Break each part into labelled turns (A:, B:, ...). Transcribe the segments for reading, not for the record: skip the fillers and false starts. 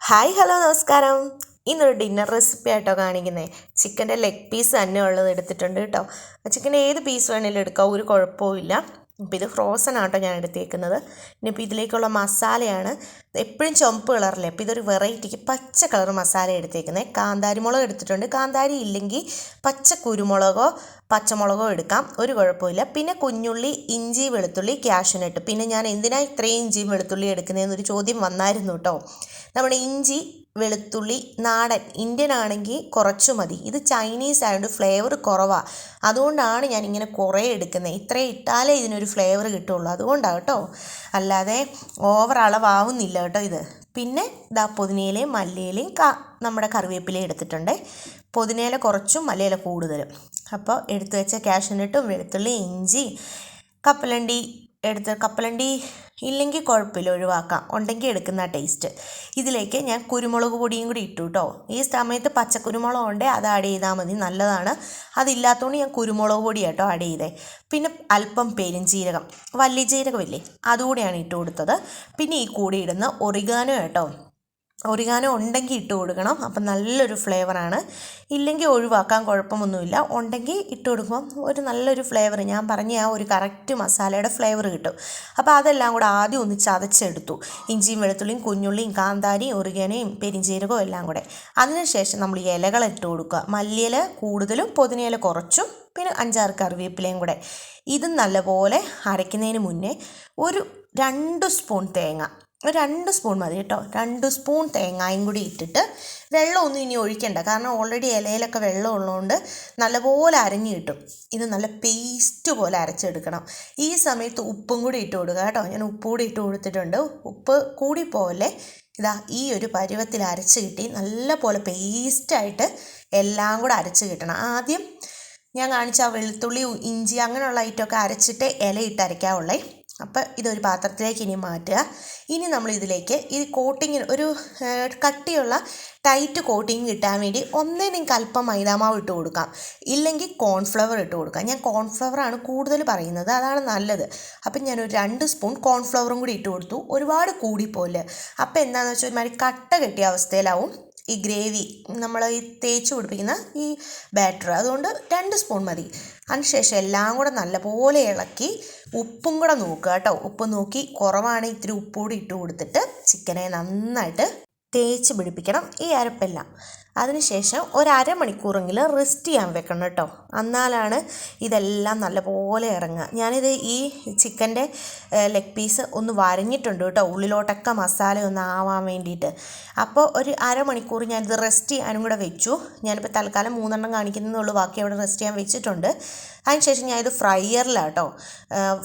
A: Hi hello നമസ്കാരം. ഇന്നൊരു dinner recipe ആയിട്ടോ കാണിക്കുന്നത്. ചിക്കൻ്റെ ലെഗ് പീസ് തന്നെ ഉള്ളത് എടുത്തിട്ടുണ്ട് കേട്ടോ. ചിക്കൻ്റെ ഏത് പീസ് വേണമെങ്കിലും എടുക്കാം, ഒരു കുഴപ്പമില്ല. അപ്പോൾ ഇത് ഫ്രോസൺ ആട്ടോ ഞാൻ എടുത്തേക്കുന്നത്. ഇനിയിപ്പോൾ ഇതിലേക്കുള്ള മസാലയാണ് എപ്പോഴും ചുമപ്പ് കളറില്ലേ, അപ്പോൾ ഇതൊരു വെറൈറ്റിക്ക് പച്ച കളർ മസാല എടുത്തേക്കുന്നത്. കാന്താരി മുളക് എടുത്തിട്ടുണ്ട്. കാന്താരി ഇല്ലെങ്കിൽ പച്ച കുരുമുളകോ പച്ചമുളകോ എടുക്കാം, ഒരു കുഴപ്പമില്ല. പിന്നെ കുഞ്ഞുള്ളി, ഇഞ്ചി, വെളുത്തുള്ളി, ക്യാഷ്യൂനട്ട്. പിന്നെ ഞാൻ എന്തിനാണ് ഇത്രയും ഇഞ്ചിയും വെളുത്തുള്ളി എടുക്കുന്നതെന്നൊരു ചോദ്യം വന്നായിരുന്നു കേട്ടോ. നമ്മുടെ ഇഞ്ചി വെളുത്തുള്ളി നാടൻ ഇന്ത്യൻ ആണെങ്കിൽ കുറച്ചു മതി. ഇത് ചൈനീസ് ആയതുകൊണ്ട് ഫ്ലേവർ കുറവാണ്, അതുകൊണ്ടാണ് ഞാനിങ്ങനെ കുറേ എടുക്കുന്നത്. ഇത്രയും ഇട്ടാലേ ഇതിനൊരു ഫ്ലേവർ കിട്ടുള്ളൂ, അതുകൊണ്ടാണ് കേട്ടോ. അല്ലാതെ ഓവർ അളവാവുന്നില്ല കേട്ടോ ഇത്. പിന്നെ പുതിനയിലയും മല്ലിയിലയും നമ്മുടെ കറിവേപ്പിലയും എടുത്തിട്ടുണ്ട്. പുതിനയില കുറച്ചും മല്ലിയില കൂടുതലും. അപ്പോൾ എടുത്തു വെച്ച ക്യാഷ്യൂനട്ടും വെളുത്തുള്ളി, ഇഞ്ചി, കപ്പലണ്ടി ഇല്ലെങ്കിൽ കുഴപ്പമില്ല, ഒഴിവാക്കാം. ഉണ്ടെങ്കിൽ എടുക്കുന്ന ടേസ്റ്റ്. ഇതിലേക്ക് ഞാൻ കുരുമുളക് പൊടിയും കൂടി ഇട്ടു കേട്ടോ. ഈ സമയത്ത് പച്ചക്കുരുമുളക് ഉണ്ട്, അത് ആഡ് ചെയ്താൽ മതി, നല്ലതാണ്. അതില്ലാത്തതുകൊണ്ട് ഞാൻ കുരുമുളക് പൊടി കേട്ടോ ആഡ് ചെയ്തേ. പിന്നെ അല്പം പെരുംജീരകം, വലിയ ജീരകമില്ലേ, അതുകൂടെയാണ് ഇട്ട് കൊടുത്തത്. പിന്നെ ഈ കൂടി ഇടുന്ന ഒറിഗാനോ കേട്ടോ. ഒറിഗാനോ ഉണ്ടെങ്കിൽ ഇട്ട് കൊടുക്കണം, അപ്പം നല്ലൊരു ഫ്ലേവറാണ്. ഇല്ലെങ്കിൽ ഒഴിവാക്കാൻ കുഴപ്പമൊന്നുമില്ല. ഉണ്ടെങ്കിൽ ഇട്ട് കൊടുക്കുമ്പം ഒരു നല്ലൊരു ഫ്ലേവർ, ഞാൻ പറഞ്ഞ ആ ഒരു കറക്റ്റ് മസാലയുടെ ഫ്ലേവർ കിട്ടും. അപ്പോൾ അതെല്ലാം കൂടെ ആദ്യം ഒന്ന് ചതച്ചെടുത്തു. ഇഞ്ചിയും വെളുത്തുള്ളിയും കുഞ്ഞുള്ളിയും കാന്താരിയും ഒറിഗാനോയും പെരിഞ്ജീരകവും എല്ലാം കൂടെ. അതിനുശേഷം നമ്മൾ ഇലകൾ ഇട്ട് കൊടുക്കുക. മല്ലിയില കൂടുതലും പുതിനയില കുറച്ചും, പിന്നെ 5-6 കറിവേപ്പിലയും കൂടെ. ഇത് നല്ലപോലെ അരയ്ക്കുന്നതിന് മുന്നേ ഒരു 2 സ്പൂൺ തേങ്ങ, ഒരു 2 സ്പൂൺ മതി കേട്ടോ, 2 സ്പൂൺ തേങ്ങയും കൂടി ഇട്ടിട്ട്, വെള്ളമൊന്നും ഇനി ഒഴിക്കണ്ട, കാരണം ഓൾറെഡി ഇലയിലൊക്കെ വെള്ളം ഉള്ളതുകൊണ്ട് നല്ലപോലെ അരഞ്ഞു കിട്ടും. ഇത് നല്ല പേസ്റ്റ് പോലെ അരച്ചെടുക്കണം. ഈ സമയത്ത് ഉപ്പും കൂടി ഇട്ട് കൊടുക്കുക കേട്ടോ. ഞാൻ ഉപ്പ് കൂടി ഇട്ട് കൊടുത്തിട്ടുണ്ട്. ഉപ്പ് കൂടിപ്പോലെ ഇതാ ഈ ഒരു പരുവത്തിൽ അരച്ച് കിട്ടി. നല്ല പോലെ പേസ്റ്റായിട്ട് എല്ലാം കൂടെ അരച്ച് കിട്ടണം. ആദ്യം ഞാൻ കാണിച്ച വെളുത്തുള്ളി, ഇഞ്ചി അങ്ങനെയുള്ള ഐറ്റമൊക്കെ അരച്ചിട്ട് ഇലയിട്ട് അരയ്ക്കാവുള്ളേ. അപ്പോൾ ഇതൊരു പാത്രത്തിലേക്ക് ഇനി മാറ്റുക. ഇനി നമ്മൾ ഇതിലേക്ക് ഈ കോട്ടിങ്ങിന് ഒരു കട്ടിയുള്ള ടൈറ്റ് കോട്ടിങ് കിട്ടാൻ വേണ്ടി നിങ്ങൾക്ക് അല്പം മൈദാമാവ് ഇട്ട് കൊടുക്കാം, ഇല്ലെങ്കിൽ കോൺഫ്ലവർ ഇട്ട് കൊടുക്കാം. ഞാൻ കോൺഫ്ലവറാണ് കൂടുതൽ പറയുന്നത്, അതാണ് നല്ലത്. അപ്പം ഞാനൊരു 2 സ്പൂൺ കോൺഫ്ലവറും കൂടി ഇട്ട് കൊടുത്തു. ഒരുപാട് കൂടിപ്പോലെ. അപ്പോൾ എന്താണെന്ന് വെച്ചാൽ ഒരുമാതിരി കട്ട കെട്ടിയ അവസ്ഥയിലാവും ഈ ഗ്രേവി, നമ്മൾ ഈ തേച്ച് പിടിപ്പിക്കുന്ന ഈ ബാറ്റർ. അതുകൊണ്ട് 2 സ്പൂൺ മതി. അതിനുശേഷം എല്ലാം കൂടെ നല്ലപോലെ ഇളക്കി ഉപ്പും കൂടെ നോക്കുക കേട്ടോ. ഉപ്പ് നോക്കി കുറവാണെങ്കിൽ ഇത്തിരി ഉപ്പ് കൂടി ഇട്ട് കൊടുത്തിട്ട് ചിക്കനെ നന്നായിട്ട് തേച്ച് പിടിപ്പിക്കണം ഈ അരപ്പെല്ലാം. അതിനുശേഷം ഒരു അരമണിക്കൂറെങ്കിലും റെസ്റ്റ് ചെയ്യാൻ വെക്കണം കേട്ടോ, എന്നാലാണ് ഇതെല്ലാം നല്ലപോലെ ഇറങ്ങുക. ഞാനിത് ഈ ചിക്കൻ്റെ ലെഗ് പീസ് ഒന്ന് വരഞ്ഞിട്ടുണ്ട് കേട്ടോ, ഉള്ളിലോട്ടൊക്കെ മസാല ഒന്ന് ആവാൻ വേണ്ടിയിട്ട്. അപ്പോൾ ഒരു അരമണിക്കൂർ ഞാനിത് റെസ്റ്റ് ചെയ്യാനും കൂടെ വെച്ചു. ഞാനിപ്പോൾ തൽക്കാലം 3 കാണിക്കുന്നതുള്ളൂ, ബാക്കി അവിടെ റെസ്റ്റ് ചെയ്യാൻ വെച്ചിട്ടുണ്ട്. അതിനുശേഷം ഞാനിത് ഫ്രൈയറിലാണ് കേട്ടോ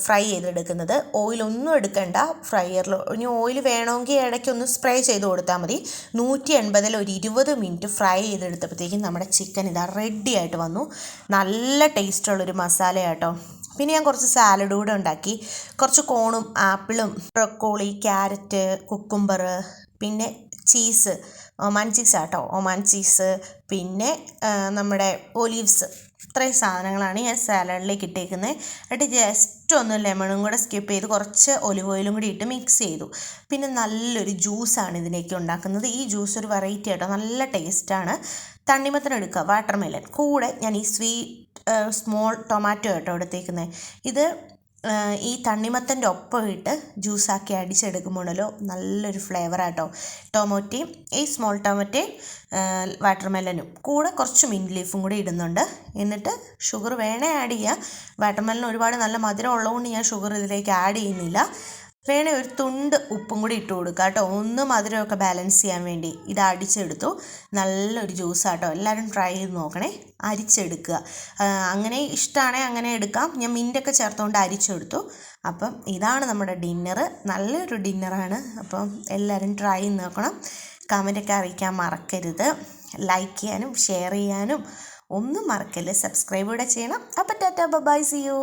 A: ഫ്രൈ ചെയ്തെടുക്കുന്നത്. ഓയിലൊന്നും എടുക്കണ്ട, ഫ്രൈയറിൽ. ഇനി ഓയിൽ വേണമെങ്കിൽ ഇടയ്ക്കൊന്ന് സ്പ്രേ ചെയ്ത് കൊടുത്താൽ മതി. 180-ൽ ഒരു 20 മിനിറ്റ് ഫ്രൈ ചെയ്തെടുത്തപ്പോഴത്തേക്കും നമ്മുടെ ചിക്കൻ ഇതാ റെഡി ആയിട്ട് വന്നു. നല്ല ടേസ്റ്റുള്ളൊരു മസാല കേട്ടോ. പിന്നെ ഞാൻ കുറച്ച് സാലഡ് കൂടെ ഉണ്ടാക്കി. കുറച്ച് കോണും ആപ്പിളും ബ്രൊക്കോളി, ക്യാരറ്റ്, കുക്കുംബർ, പിന്നെ ചീസ്, ഒമാൻ ചീസ് ആട്ടോ, ഒമാൻ ചീസ്, പിന്നെ നമ്മുടെ ഒലീവ്സ്. ഇത്രയും സാധനങ്ങളാണ് ഞാൻ സാലഡിലേക്ക് ഇട്ടേക്കുന്നത്. എന്നിട്ട് ജസ്റ്റ് ഒന്ന് ലെമണും കൂടെ സ്കിപ്പ് ചെയ്ത് കുറച്ച് ഒലിവ് ഓയിലും കൂടി ഇട്ട് മിക്സ് ചെയ്തു. പിന്നെ നല്ലൊരു ജ്യൂസാണ് ഇതിലേക്ക് ഉണ്ടാക്കുന്നത്. ഈ ജ്യൂസ് ഒരു വെറൈറ്റി ആട്ടോ, നല്ല ടേസ്റ്റാണ്. തണ്ണിമത്തൻ എടുക്കുക, വാട്ടർമെലൺ. കൂടെ ഞാൻ ഈ സ്മോൾ ടൊമാറ്റോ ആട്ടോ എടുത്തേക്കുന്നത്. ഇത് ഈ തണ്ണിമത്തൻ്റെ ഒപ്പം ഇട്ട് ജ്യൂസാക്കി അടിച്ചെടുക്കുമ്പോഴല്ലോ നല്ലൊരു ഫ്ലേവറാട്ടോ. ടൊമാറ്റോയും ഈ സ്മോൾ ടൊമാറ്റോയും വാട്ടർമെലനും കൂടെ കുറച്ച് മിൻറ്റ് ലീഫും കൂടി ഇടുന്നുണ്ട്. എന്നിട്ട് ഷുഗർ വേണേൽ ആഡ് ചെയ്യുക. വാട്ടർമെലൻ ഒരുപാട് നല്ല മധുരം ഉള്ളതുകൊണ്ട് ഞാൻ ഷുഗർ ഇതിലേക്ക് ആഡ് ചെയ്യുന്നില്ല. വേണേൽ ഒരു തുണ്ട് ഉപ്പും കൂടി ഇട്ട് കൊടുക്കുക കേട്ടോ, ഒന്ന് മധുരമൊക്കെ ബാലൻസ് ചെയ്യാൻ വേണ്ടി. ഇത് അടിച്ചെടുത്തു. നല്ലൊരു ജ്യൂസാട്ടോ, എല്ലാവരും ട്രൈ ചെയ്ത് നോക്കണേ. അരിച്ചെടുക്കുക, അങ്ങനെ ഇഷ്ടമാണെങ്കിൽ അങ്ങനെ എടുക്കാം. ഞാൻ മിൻറ്റൊക്കെ ചേർത്തുകൊണ്ട് അരിച്ചെടുത്തു. അപ്പം ഇതാണ് നമ്മുടെ ഡിന്നറ്, നല്ലൊരു ഡിന്നറാണ്. അപ്പം എല്ലാവരും ട്രൈ ചെയ്ത് നോക്കണം. കമൻറ്റൊക്കെ അറിയിക്കാൻ മറക്കരുത്. ലൈക്ക് ചെയ്യാനും ഷെയർ ചെയ്യാനും ഒന്നും മറക്കല്ലേ. സബ്സ്ക്രൈബ് കൂടെ ചെയ്യണം. അപ്പം ടാറ്റാ, ബൈ, സീ യു.